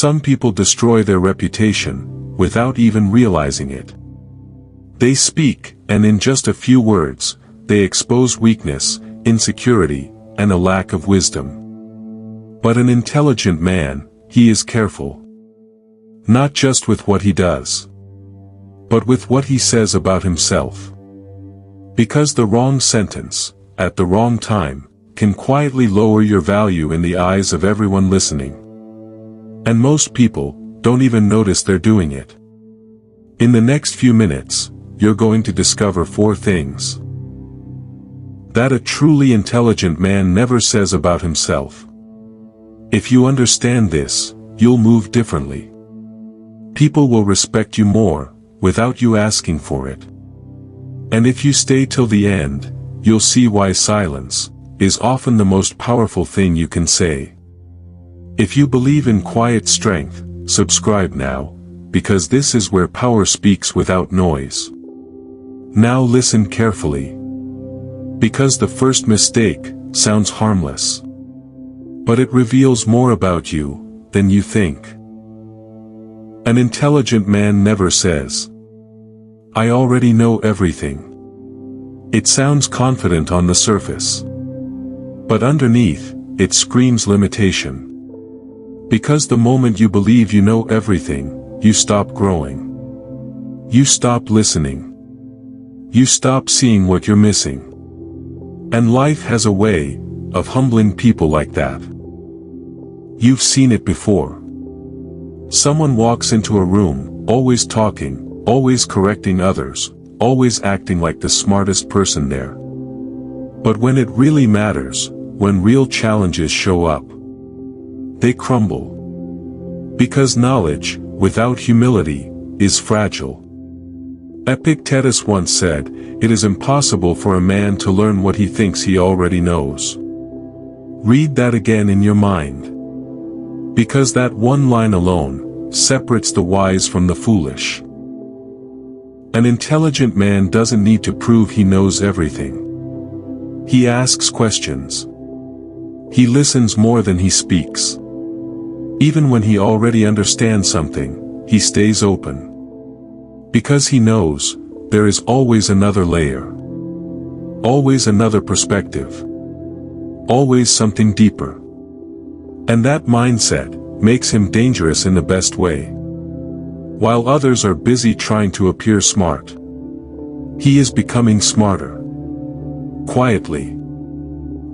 Some people destroy their reputation, without even realizing it. They speak, and in just a few words, they expose weakness, insecurity, and a lack of wisdom. But an intelligent man, he is careful. Not just with what he does, but with what he says about himself. Because the wrong sentence, at the wrong time, can quietly lower your value in the eyes of everyone listening. And most people don't even notice they're doing it. In the next few minutes, you're going to discover 4 things that a truly intelligent man never says about himself. If you understand this, you'll move differently. People will respect you more, without you asking for it. And if you stay till the end, you'll see why silence is often the most powerful thing you can say. If you believe in quiet strength, subscribe now, because this is where power speaks without noise. Now listen carefully. Because the first mistake sounds harmless, but it reveals more about you than you think. An intelligent man never says, "I already know everything." It sounds confident on the surface, but underneath, it screams limitation. Because the moment you believe you know everything, you stop growing. You stop listening. You stop seeing what you're missing. And life has a way of humbling people like that. You've seen it before. Someone walks into a room, always talking, always correcting others, always acting like the smartest person there. But when it really matters, when real challenges show up, they crumble. Because knowledge, without humility, is fragile. Epictetus once said, "It is impossible for a man to learn what he thinks he already knows." Read that again in your mind. Because that one line alone separates the wise from the foolish. An intelligent man doesn't need to prove he knows everything. He asks questions. He listens more than he speaks. Even when he already understands something, he stays open. Because he knows, there is always another layer. Always another perspective. Always something deeper. And that mindset makes him dangerous in the best way. While others are busy trying to appear smart, he is becoming smarter. Quietly.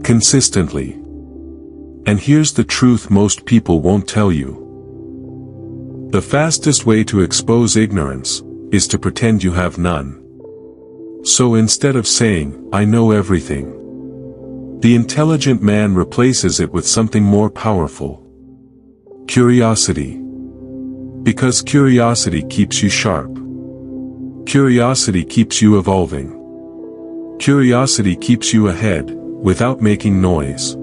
Consistently. And here's the truth most people won't tell you. The fastest way to expose ignorance is to pretend you have none. So instead of saying, "I know everything," the intelligent man replaces it with something more powerful. Curiosity. Because curiosity keeps you sharp. Curiosity keeps you evolving. Curiosity keeps you ahead, without making noise.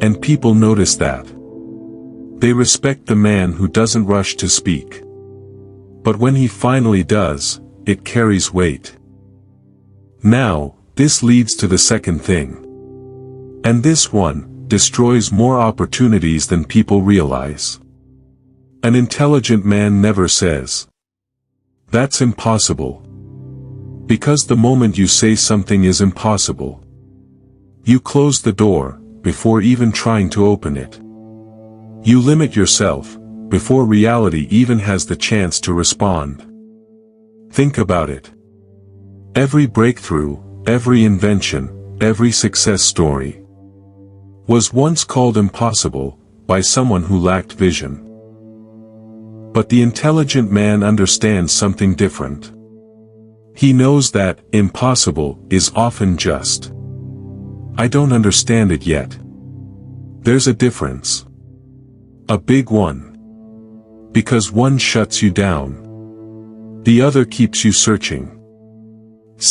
And people notice that. They respect the man who doesn't rush to speak. But when he finally does, it carries weight. Now, this leads to the second thing. And this one destroys more opportunities than people realize. An intelligent man never says, "That's impossible." Because the moment you say something is impossible, you close the door before even trying to open it. You limit yourself before reality even has the chance to respond. Think about it. Every breakthrough, every invention, every success story was once called impossible by someone who lacked vision. But the intelligent man understands something different. He knows that impossible is often just, "I don't understand it yet." There's a difference. A big one. Because one shuts you down. The other keeps you searching.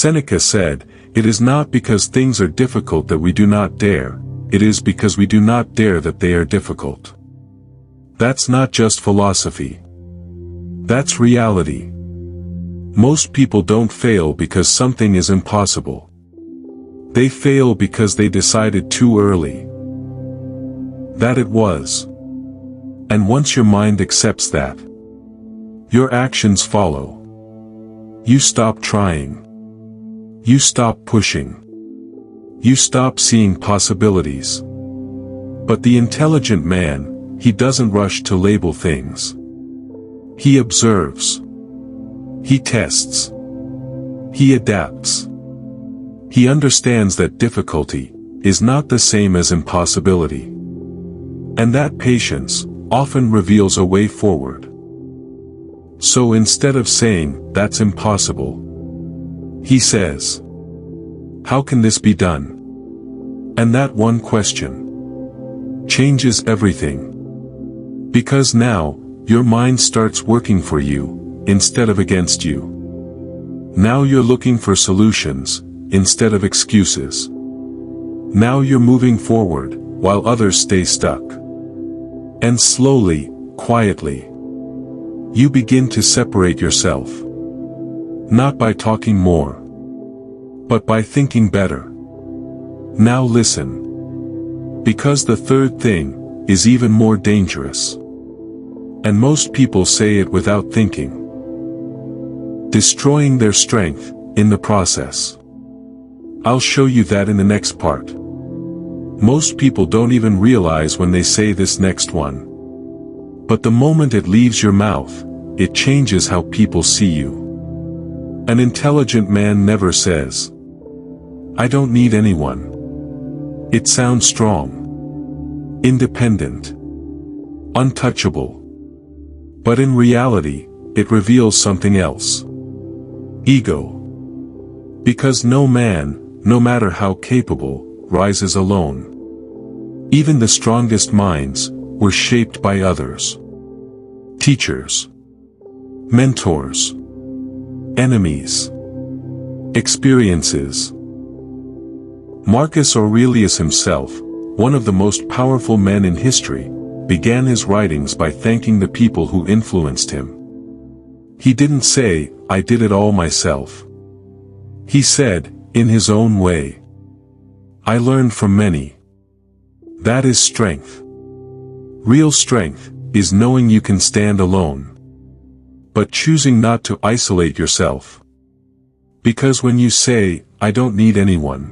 Seneca said, "It is not because things are difficult that we do not dare, it is because we do not dare that they are difficult." That's not just philosophy. That's reality. Most people don't fail because something is impossible. They fail because they decided too early that it was. And once your mind accepts that, your actions follow. You stop trying. You stop pushing. You stop seeing possibilities. But the intelligent man, he doesn't rush to label things. He observes. He tests. He adapts. He understands that difficulty is not the same as impossibility. And that patience often reveals a way forward. So instead of saying, "That's impossible," he says, "How can this be done?" And that one question changes everything. Because now, your mind starts working for you, instead of against you. Now you're looking for solutions, instead of excuses. Now you're moving forward, while others stay stuck. And slowly, quietly, you begin to separate yourself. Not by talking more, but by thinking better. Now listen. Because the third thing is even more dangerous. And most people say it without thinking. Destroying their strength in the process. I'll show you that in the next part. Most people don't even realize when they say this next one. But the moment it leaves your mouth, it changes how people see you. An intelligent man never says, "I don't need anyone." It sounds strong, independent, untouchable. But in reality, it reveals something else. Ego. Because no man, no matter how capable, rises alone. Even the strongest minds were shaped by others. Teachers, mentors, enemies, experiences. Marcus Aurelius himself, one of the most powerful men in history, began his writings by thanking the people who influenced him. He didn't say, "I did it all myself." He said, in his own way, "I learned from many." That is strength. Real strength is knowing you can stand alone, but choosing not to isolate yourself. Because when you say, "I don't need anyone,"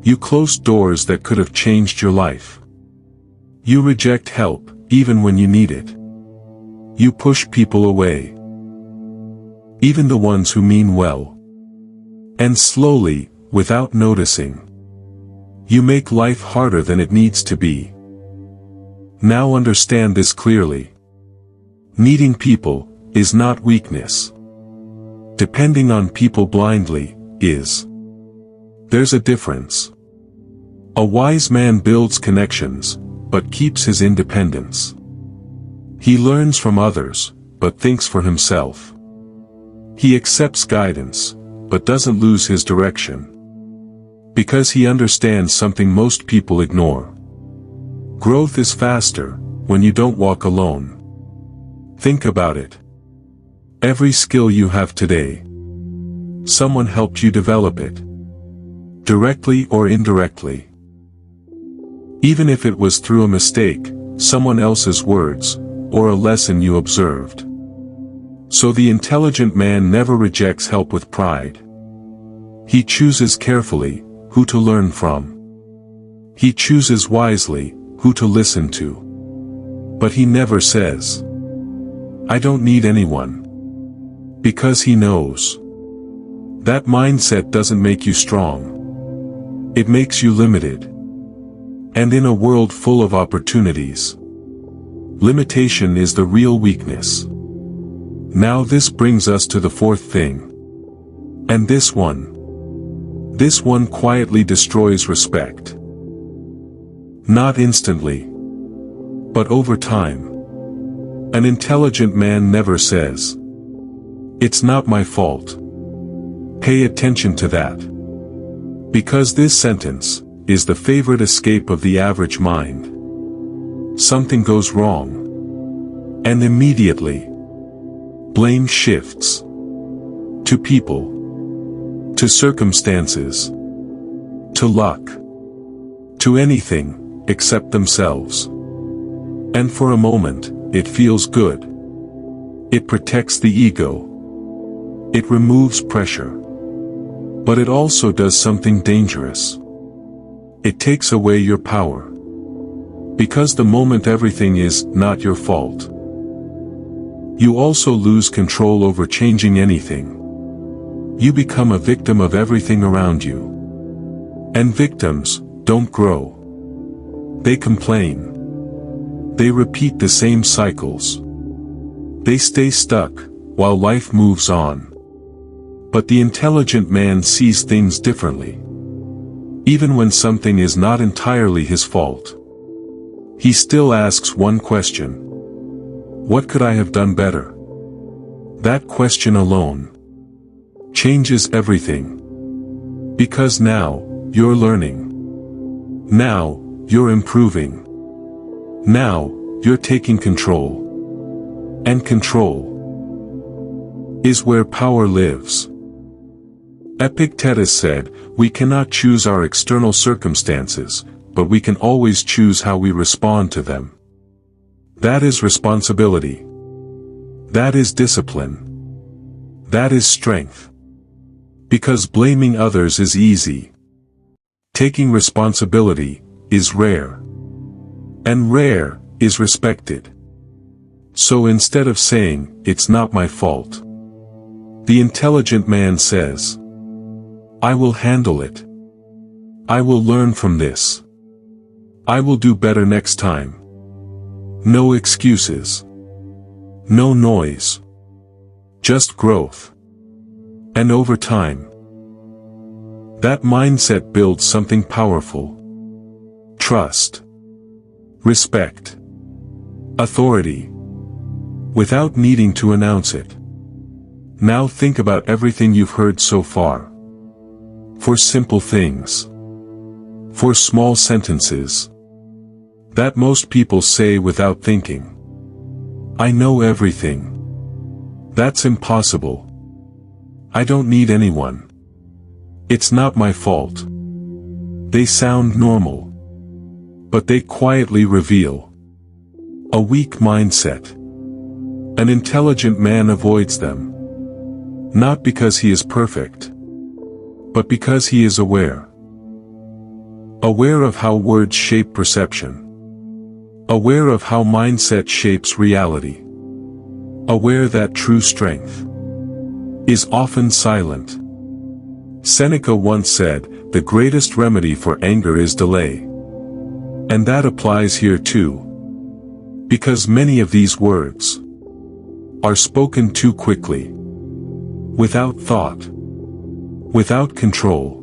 you close doors that could have changed your life. You reject help, even when you need it. You push people away. Even the ones who mean well. And slowly, without noticing, you make life harder than it needs to be. Now understand this clearly. Needing people is not weakness. Depending on people blindly is. There's a difference. A wise man builds connections, but keeps his independence. He learns from others, but thinks for himself. He accepts guidance, but doesn't lose his direction. Because he understands something most people ignore. Growth is faster when you don't walk alone. Think about it. Every skill you have today, someone helped you develop it. Directly or indirectly. Even if it was through a mistake, someone else's words, or a lesson you observed. So the intelligent man never rejects help with pride. He chooses carefully who to learn from. He chooses wisely who to listen to. But he never says, "I don't need anyone." Because he knows. That mindset doesn't make you strong. It makes you limited. And in a world full of opportunities, limitation is the real weakness. Now this brings us to the fourth thing. And this one quietly destroys respect. Not instantly, but over time. An intelligent man never says, "It's not my fault." Pay attention to that. Because this sentence is the favorite escape of the average mind. Something goes wrong. And immediately, blame shifts. To people. To circumstances. To luck. To anything, except themselves. And for a moment, it feels good. It protects the ego. It removes pressure. But it also does something dangerous. It takes away your power. Because the moment everything is not your fault, you also lose control over changing anything. You become a victim of everything around you. And victims don't grow. They complain. They repeat the same cycles. They stay stuck, while life moves on. But the intelligent man sees things differently. Even when something is not entirely his fault, he still asks one question. What could I have done better? That question alone changes everything. Because now, you're learning. Now, you're improving. Now, you're taking control. And control is where power lives. Epictetus said, we cannot choose our external circumstances, but we can always choose how we respond to them. That is responsibility. That is discipline. That is strength. Because blaming others is easy. Taking responsibility is rare. And rare is respected. So instead of saying, it's not my fault, the intelligent man says, I will handle it. I will learn from this. I will do better next time. No excuses. No noise. Just growth. And over time, that mindset builds something powerful. Trust. Respect. Authority. Without needing to announce it. Now think about everything you've heard so far. For simple things. For small sentences. That most people say without thinking. I know everything. That's impossible. I don't need anyone. It's not my fault. They sound normal. But they quietly reveal a weak mindset. An intelligent man avoids them. Not because he is perfect, but because he is aware. Aware of how words shape perception. Aware of how mindset shapes reality. Aware that true strength is often silent. Seneca once said, the greatest remedy for anger is delay. And that applies here too. Because many of these words are spoken too quickly. Without thought. Without control.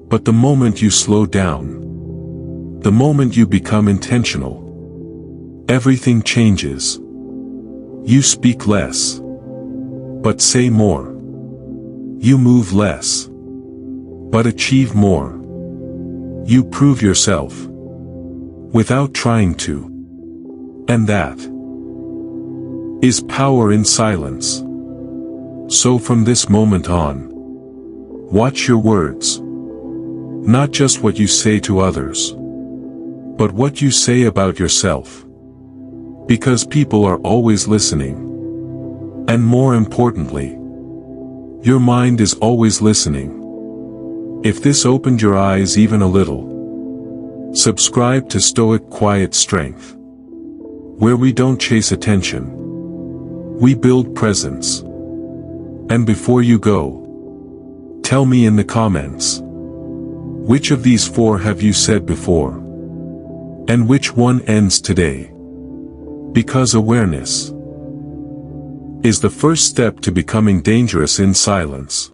But the moment you slow down, the moment you become intentional, everything changes. You speak less, but say more. You move less, but achieve more. You prove yourself, without trying to. And that is power in silence. So from this moment on, watch your words. Not just what you say to others, but what you say about yourself. Because people are always listening. And more importantly, your mind is always listening. If this opened your eyes even a little, subscribe to Stoic Quiet Strength, where we don't chase attention. We build presence. And before you go, tell me in the comments, which of these 4 have you said before? And which one ends today? Because awareness is the first step to becoming dangerous in silence.